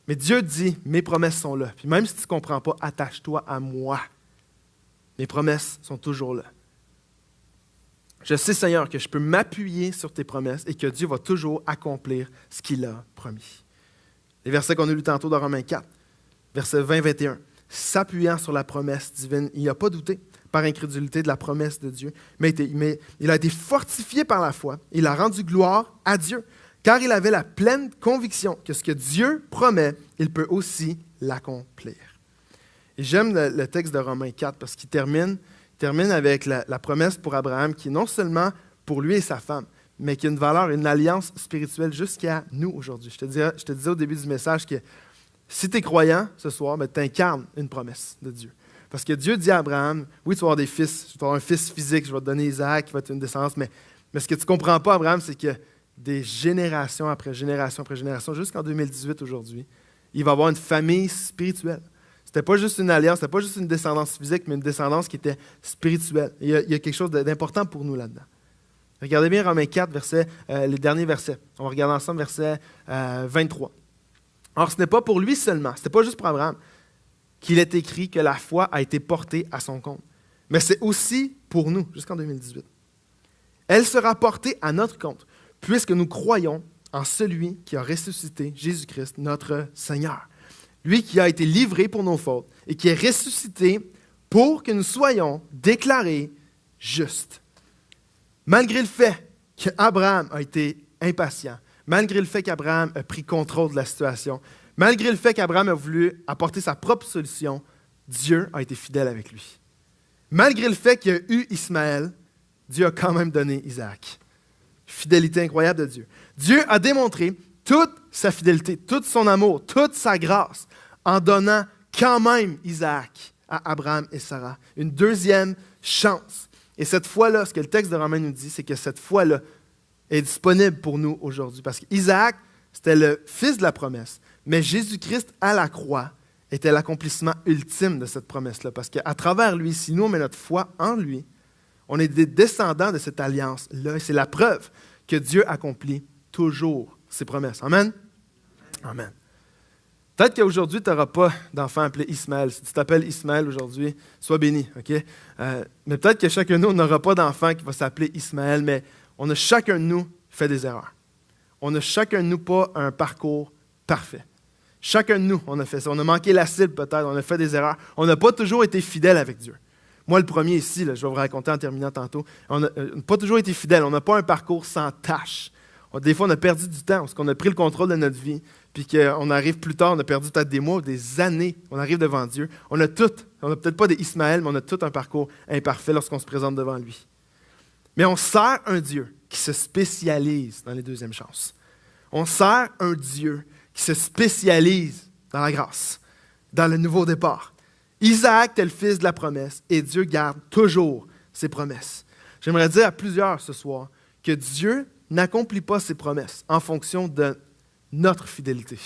Mais Dieu dit, mes promesses sont là. Puis même si tu ne comprends pas, attache-toi à moi. Mes promesses sont toujours là. Je sais, Seigneur, que je peux m'appuyer sur tes promesses et que Dieu va toujours accomplir ce qu'il a promis. Les versets qu'on a lus tantôt dans Romains 4, versets 20-21. S'appuyant sur la promesse divine, il n'a pas douté par incrédulité de la promesse de Dieu, mais il a été fortifié par la foi. Il a rendu gloire à Dieu. Car il avait la pleine conviction que ce que Dieu promet, il peut aussi l'accomplir. Et j'aime le texte de Romains 4 parce qu'il termine avec la promesse pour Abraham qui est non seulement pour lui et sa femme, mais qui a une valeur, une alliance spirituelle jusqu'à nous aujourd'hui. Je te disais au début du message que si tu es croyant ce soir, tu incarnes une promesse de Dieu. Parce que Dieu dit à Abraham, oui, tu vas avoir des fils, tu vas avoir un fils physique, je vais te donner Isaac, qui va être une descendance, mais ce que tu ne comprends pas, Abraham, c'est que des générations après génération après génération, jusqu'en 2018 aujourd'hui, il va avoir une famille spirituelle. Ce n'était pas juste une alliance, ce n'était pas juste une descendance physique, mais une descendance qui était spirituelle. Il y a quelque chose d'important pour nous là-dedans. Regardez bien Romains 4, les derniers versets. On va regarder ensemble verset 23. Or, ce n'est pas pour lui seulement, ce n'était pas juste pour Abraham, qu'il est écrit que la foi a été portée à son compte. Mais c'est aussi pour nous, jusqu'en 2018. Elle sera portée à notre compte, puisque nous croyons en celui qui a ressuscité Jésus-Christ, notre Seigneur. Lui qui a été livré pour nos fautes et qui est ressuscité pour que nous soyons déclarés justes. Malgré le fait qu'Abraham a été impatient, malgré le fait qu'Abraham a pris contrôle de la situation, malgré le fait qu'Abraham a voulu apporter sa propre solution, Dieu a été fidèle avec lui. Malgré le fait qu'il y a eu Ismaël, Dieu a quand même donné Isaac. Fidélité incroyable de Dieu. Dieu a démontré toute sa fidélité, tout son amour, toute sa grâce en donnant quand même Isaac à Abraham et Sarah. Une deuxième chance. Et cette fois-là, ce que le texte de Romains nous dit, c'est que cette fois-là est disponible pour nous aujourd'hui. Parce qu'Isaac, c'était le fils de la promesse. Mais Jésus-Christ, à la croix, était l'accomplissement ultime de cette promesse-là. Parce qu'à travers lui, si nous, on met notre foi en lui, on est des descendants de cette alliance-là. Et c'est la preuve que Dieu accomplit toujours ses promesses. Amen? Amen. Peut-être qu'aujourd'hui, tu n'auras pas d'enfant appelé Ismaël. Si tu t'appelles Ismaël aujourd'hui, sois béni. Okay? Mais peut-être que chacun de nous n'aura pas d'enfant qui va s'appeler Ismaël, mais on a chacun de nous fait des erreurs. On n'a chacun de nous pas un parcours parfait. Chacun de nous, on a fait ça. On a manqué la cible peut-être, on a fait des erreurs. On n'a pas toujours été fidèle avec Dieu. Moi, le premier ici, là, je vais vous raconter en terminant tantôt, on n'a pas toujours été fidèle. On n'a pas un parcours sans tâche. Des fois, on a perdu du temps parce qu'on a pris le contrôle de notre vie, puis qu'on arrive plus tard, on a perdu peut-être des mois ou des années, on arrive devant Dieu. On n'a peut-être pas des Ismaël, mais on a tout un parcours imparfait lorsqu'on se présente devant lui. Mais on sert un Dieu qui se spécialise dans les deuxièmes chances. On sert un Dieu qui se spécialise dans la grâce, dans le nouveau départ. Isaac est le fils de la promesse et Dieu garde toujours ses promesses. J'aimerais dire à plusieurs ce soir que Dieu n'accomplit pas ses promesses en fonction de notre fidélité,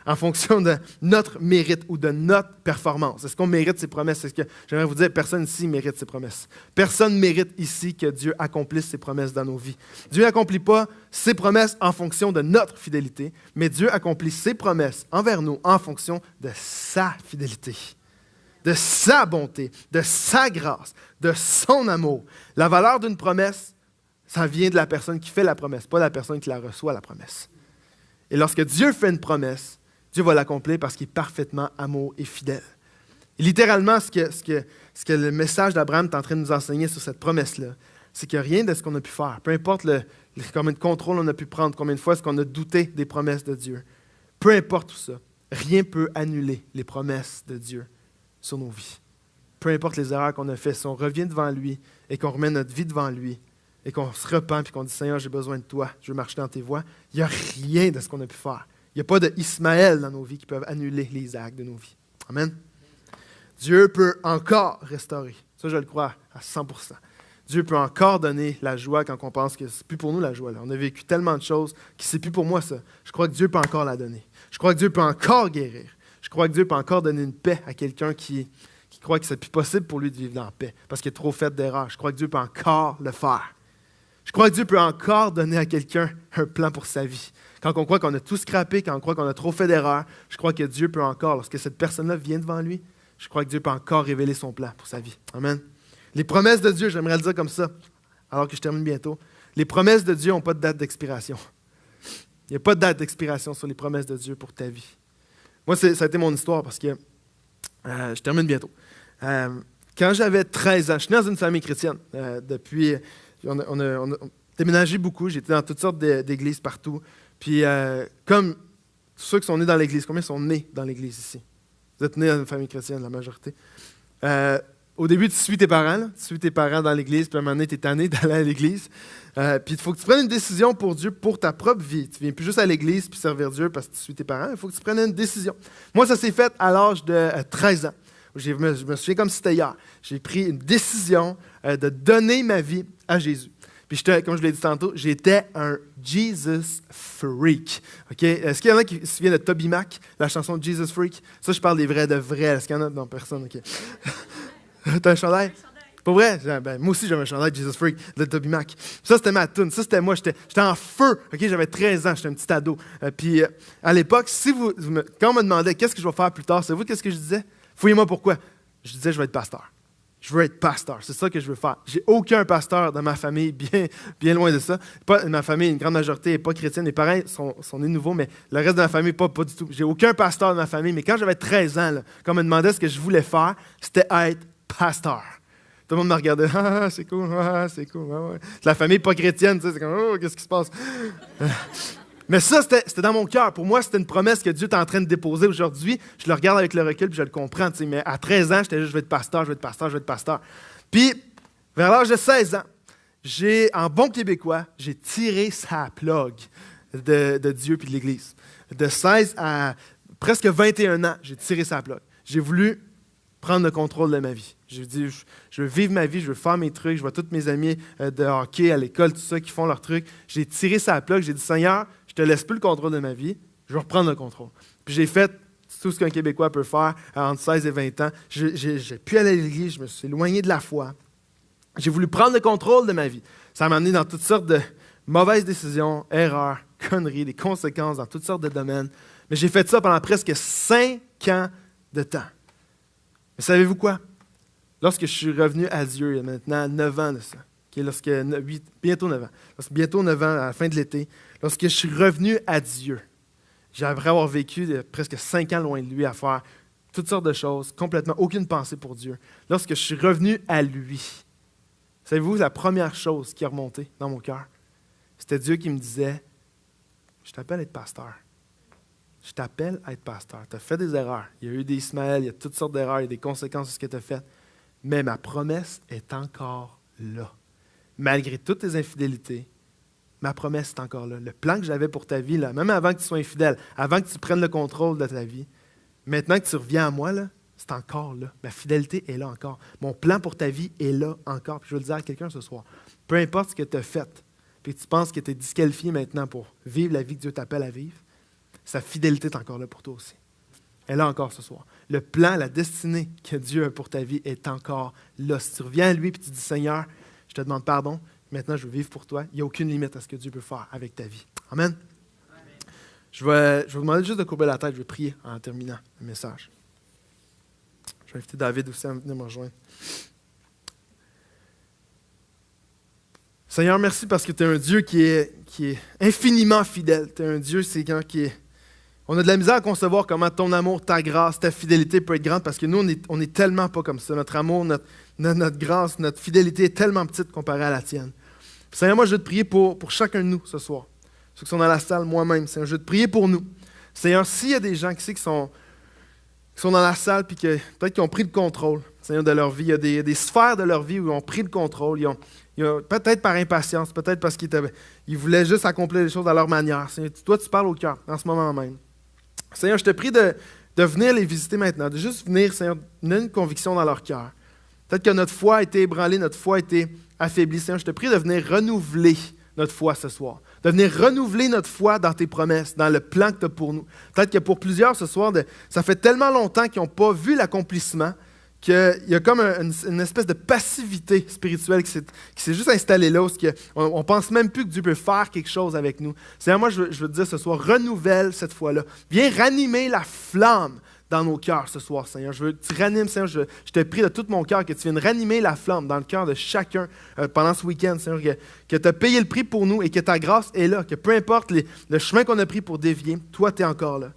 en fonction de notre mérite ou de notre performance. Est-ce qu'on mérite ses promesses? Est-ce que, j'aimerais vous dire, personne ici mérite ses promesses. Personne ne mérite ici que Dieu accomplisse ses promesses dans nos vies. Dieu n'accomplit pas ses promesses en fonction de notre fidélité, mais Dieu accomplit ses promesses envers nous en fonction de sa fidélité, de sa bonté, de sa grâce, de son amour. La valeur d'une promesse, ça vient de la personne qui fait la promesse, pas de la personne qui la reçoit, la promesse. Et lorsque Dieu fait une promesse, Dieu va l'accomplir parce qu'il est parfaitement amour et fidèle. Et littéralement, ce que le message d'Abraham est en train de nous enseigner sur cette promesse-là, c'est que rien de ce qu'on a pu faire, peu importe combien de contrôle on a pu prendre, combien de fois est-ce qu'on a douté des promesses de Dieu, peu importe tout ça, rien ne peut annuler les promesses de Dieu sur nos vies. Peu importe les erreurs qu'on a faites, si on revient devant lui et qu'on remet notre vie devant lui, et qu'on se repent et qu'on dit « Seigneur, j'ai besoin de toi, je veux marcher dans tes voies », il n'y a rien de ce qu'on a pu faire. Il n'y a pas de Ismaël dans nos vies qui peuvent annuler les actes de nos vies. Amen. Dieu peut encore restaurer. Ça, je le crois à 100%. Dieu peut encore donner la joie quand on pense que ce n'est plus pour nous la joie. Là. On a vécu tellement de choses que ce n'est plus pour moi ça. Je crois que Dieu peut encore la donner. Je crois que Dieu peut encore guérir. Je crois que Dieu peut encore donner une paix à quelqu'un qui croit que ce n'est plus possible pour lui de vivre dans la paix parce qu'il a trop fait d'erreurs. Je crois que Dieu peut encore le faire. Je crois que Dieu peut encore donner à quelqu'un un plan pour sa vie. Quand on croit qu'on a tout scrappé, quand on croit qu'on a trop fait d'erreurs, je crois que Dieu peut encore, lorsque cette personne-là vient devant lui, je crois que Dieu peut encore révéler son plan pour sa vie. Amen. Les promesses de Dieu, j'aimerais le dire comme ça, alors que je termine bientôt. Les promesses de Dieu n'ont pas de date d'expiration. Il n'y a pas de date d'expiration sur les promesses de Dieu pour ta vie. Moi, ça a été mon histoire parce que je termine bientôt. Quand j'avais 13 ans, je suis né dans une famille chrétienne depuis... On a déménagé beaucoup, j'étais dans toutes sortes d'églises partout. Puis, comme tous ceux qui sont nés dans l'église, combien sont nés dans l'église ici? Vous êtes nés dans une famille chrétienne, la majorité. Au début, tu suis tes parents, là. Tu suis tes parents dans l'église, puis à un moment donné, tu es tanné d'aller à l'église. Puis, il faut que tu prennes une décision pour Dieu, pour ta propre vie. Tu ne viens plus juste à l'église puis servir Dieu parce que tu suis tes parents. Il faut que tu prennes une décision. Moi, ça s'est fait à l'âge de 13 ans. Je me souviens comme si c'était hier. J'ai pris une décision de donner ma vie à Jésus. Puis, comme je l'ai dit tantôt, j'étais un Jesus Freak. Okay? Est-ce qu'il y en a qui se souviennent de Toby Mac, la chanson Jesus Freak? Ça, je parle des vrais de vrais. Est-ce qu'il y en a? Non, personne. OK. T'as un chandail? Pas vrai? Ben, moi aussi, j'avais un chandail Jesus Freak de Toby Mac. Ça, c'était ma toune. Ça, c'était moi. J'étais en feu. Okay? J'avais 13 ans. J'étais un petit ado. Puis, à l'époque, quand on me demandait qu'est-ce que je vais faire plus tard, savez-vous qu'est-ce que je disais? Fouillez-moi pourquoi. Je disais, je vais être pasteur. Je veux être pasteur. C'est ça que je veux faire. J'ai aucun pasteur dans ma famille, bien loin de ça. Ma famille, une grande majorité, n'est pas chrétienne. Les parents sont nés nouveaux, mais le reste de ma famille, pas du tout. J'ai aucun pasteur dans ma famille. Mais quand j'avais 13 ans, là, quand on me demandait ce que je voulais faire, c'était être pasteur. Tout le monde me regardait. Ah, c'est cool, ah, c'est cool. Ah, ouais. C'est la famille pas chrétienne, tu sais, c'est comme, oh, qu'est-ce qui se passe? Mais ça, c'était dans mon cœur. Pour moi, c'était une promesse que Dieu est en train de déposer aujourd'hui. Je le regarde avec le recul puis je le comprends. Tu sais, mais à 13 ans, j'étais juste, je vais être pasteur, je vais être pasteur, je vais être pasteur. Puis, vers l'âge de 16 ans, en bon québécois, j'ai tiré sa plug de Dieu puis de l'Église. De 16 à presque 21 ans, j'ai tiré sa plug. J'ai voulu prendre le contrôle de ma vie. J'ai dit, je veux vivre ma vie, je veux faire mes trucs, je vois tous mes amis de hockey à l'école, tout ça, qui font leurs trucs. J'ai tiré sa plug, j'ai dit, Seigneur, je te laisse plus le contrôle de ma vie, je vais reprendre le contrôle. Puis j'ai fait tout ce qu'un Québécois peut faire entre 16 et 20 ans. J'ai pu aller à l'église, je me suis éloigné de la foi. J'ai voulu prendre le contrôle de ma vie. Ça m'a amené dans toutes sortes de mauvaises décisions, erreurs, conneries, des conséquences dans toutes sortes de domaines. Mais j'ai fait ça pendant presque 5 ans de temps. Mais savez-vous quoi? Lorsque je suis revenu à Dieu, il y a maintenant 9 ans de ça, bientôt 9 ans, bientôt 9 ans à la fin de l'été, lorsque je suis revenu à Dieu, après avoir vécu presque 5 ans loin de lui, à faire toutes sortes de choses, complètement aucune pensée pour Dieu. Lorsque je suis revenu à lui, savez-vous, la première chose qui est remontée dans mon cœur, c'était Dieu qui me disait, je t'appelle à être pasteur. Je t'appelle à être pasteur. Tu as fait des erreurs. Il y a eu des Ismaël, il y a toutes sortes d'erreurs, il y a des conséquences de ce que tu as fait. Mais ma promesse est encore là. Malgré toutes tes infidélités, ma promesse est encore là. Le plan que j'avais pour ta vie, là, même avant que tu sois infidèle, avant que tu prennes le contrôle de ta vie, maintenant que tu reviens à moi, là, c'est encore là. Ma fidélité est là encore. Mon plan pour ta vie est là encore. Puis je veux le dire à quelqu'un ce soir. Peu importe ce que tu as fait, puis tu penses que tu es disqualifié maintenant pour vivre la vie que Dieu t'appelle à vivre, sa fidélité est encore là pour toi aussi. Elle est là encore ce soir. Le plan, la destinée que Dieu a pour ta vie est encore là. Si tu reviens à lui et tu dis, Seigneur, je te demande pardon, maintenant je veux vivre pour toi, il n'y a aucune limite à ce que Dieu peut faire avec ta vie. Amen. Je vais vous demander juste de courber la tête, je vais prier en terminant le message. Je vais inviter David aussi à venir me rejoindre. Seigneur, merci parce que tu es un Dieu qui est infiniment fidèle. Tu es un Dieu, c'est quand qui est... On a de la misère à concevoir comment ton amour, ta grâce, ta fidélité peut être grande parce que nous, on est tellement pas comme ça. Notre amour, notre grâce, notre fidélité est tellement petite comparée à la tienne. Puis, Seigneur, moi, je veux te prier pour chacun de nous ce soir. Ceux qui sont dans la salle, moi-même. Seigneur, je veux te prier pour nous. Seigneur, s'il y a des gens qui sont dans la salle et que peut-être qu'ils ont pris le contrôle, Seigneur, de leur vie, il y a des sphères de leur vie où ils ont pris le contrôle, peut-être par impatience, peut-être parce qu'ils voulaient juste accomplir les choses à leur manière. Seigneur, toi, tu parles au cœur en ce moment même. Seigneur, je te prie de venir les visiter maintenant, de juste venir, Seigneur, donner une conviction dans leur cœur. Peut-être que notre foi a été ébranlée, notre foi a été affaiblie. Seigneur, je te prie de venir renouveler notre foi ce soir, de venir renouveler notre foi dans tes promesses, dans le plan que tu as pour nous. Peut-être que pour plusieurs ce soir, ça fait tellement longtemps qu'ils n'ont pas vu l'accomplissement qu'il y a comme une espèce de passivité spirituelle qui s'est juste installée là, où on ne pense même plus que Dieu peut faire quelque chose avec nous. Seigneur, moi, je veux te dire ce soir, renouvelle cette foi-là. Viens ranimer la flamme dans nos cœurs ce soir, Seigneur. Je veux que tu ranimes, Seigneur, je te prie de tout mon cœur que tu viennes ranimer la flamme dans le cœur de chacun pendant ce week-end, Seigneur, que tu as payé le prix pour nous et que ta grâce est là, que peu importe le chemin qu'on a pris pour dévier, toi, tu es encore là.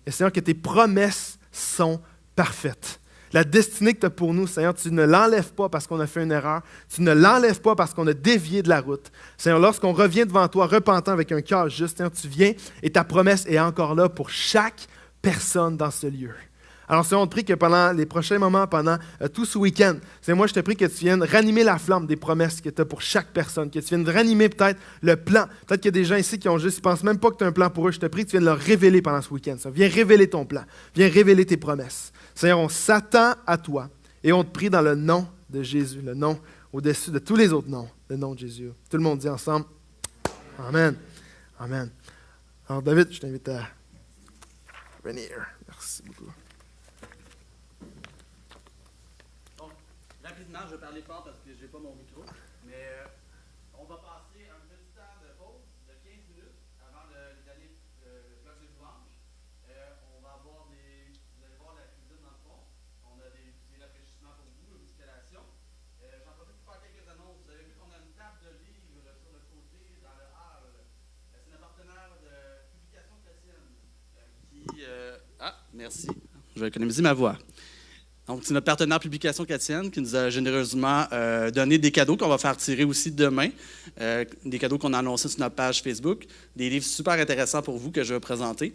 Et Seigneur, que tes promesses sont parfaites. La destinée que tu as pour nous, Seigneur, tu ne l'enlèves pas parce qu'on a fait une erreur. Tu ne l'enlèves pas parce qu'on a dévié de la route. Seigneur, lorsqu'on revient devant toi repentant avec un cœur juste, Seigneur, tu viens et ta promesse est encore là pour chaque personne dans ce lieu. Alors, Seigneur, on te prie que pendant les prochains moments, pendant tout ce week-end, Seigneur, moi, je te prie que tu viennes ranimer la flamme des promesses que tu as pour chaque personne, que tu viennes ranimer peut-être le plan. Peut-être qu'il y a des gens ici qui ils pensent même pas que tu as un plan pour eux. Je te prie que tu viennes leur révéler pendant ce week-end. Viens révéler ton plan. Viens révéler tes promesses. Seigneur, on s'attend à toi et on te prie dans le nom de Jésus, le nom au-dessus de tous les autres noms, le nom de Jésus. Tout le monde dit ensemble, Amen. Amen. Alors, David, je t'invite à venir. Merci beaucoup. Rapidement, je vais parler fort parce que je n'ai pas mon micro, mais on va passer un petit temps de pause de 15 minutes avant d'aller bloc de louange. On va avoir vous allez voir la cuisine dans le fond. On a des petits rafraîchissements pour vous, une petite collation. J'en profite pour faire quelques annonces. Vous avez vu qu'on a une table de livres sur le côté, dans le hall. C'est un partenaire de Publication Chrétienne qui... merci. Je vais économiser ma voix. Donc, c'est notre partenaire Publication Chrétienne qui nous a généreusement donné des cadeaux qu'on va faire tirer aussi demain. Des cadeaux qu'on a annoncés sur notre page Facebook. Des livres super intéressants pour vous que je vais présenter.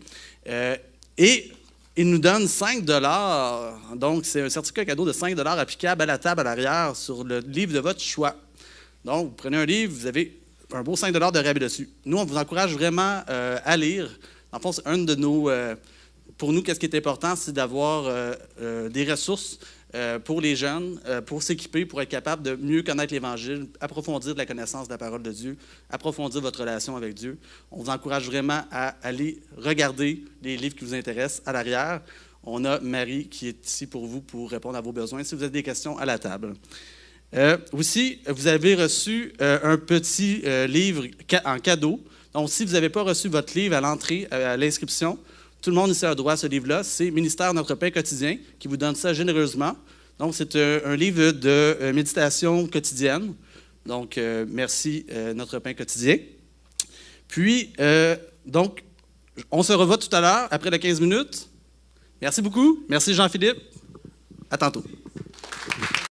Et il nous donne 5 $. Donc, c'est un certificat cadeau de 5 $ applicable à la table à l'arrière sur le livre de votre choix. Donc, vous prenez un livre, vous avez un beau 5 $ de rabais dessus. Nous, on vous encourage vraiment à lire. En fond, c'est un de nos... pour nous, qu'est-ce qui est important, c'est d'avoir des ressources pour les jeunes, pour s'équiper, pour être capable de mieux connaître l'Évangile, approfondir de la connaissance de la parole de Dieu, approfondir votre relation avec Dieu. On vous encourage vraiment à aller regarder les livres qui vous intéressent à l'arrière. On a Marie qui est ici pour vous pour répondre à vos besoins si vous avez des questions à la table. Aussi, vous avez reçu un petit livre en cadeau. Donc, si vous n'avez pas reçu votre livre à l'entrée, à l'inscription, tout le monde ici a droit à ce livre-là. C'est Ministère Notre Pain quotidien qui vous donne ça généreusement. Donc, c'est un livre de méditation quotidienne. Donc, merci Notre Pain quotidien. Puis, donc, on se revoit tout à l'heure, après les 15 minutes. Merci beaucoup. Merci Jean-Philippe. À tantôt.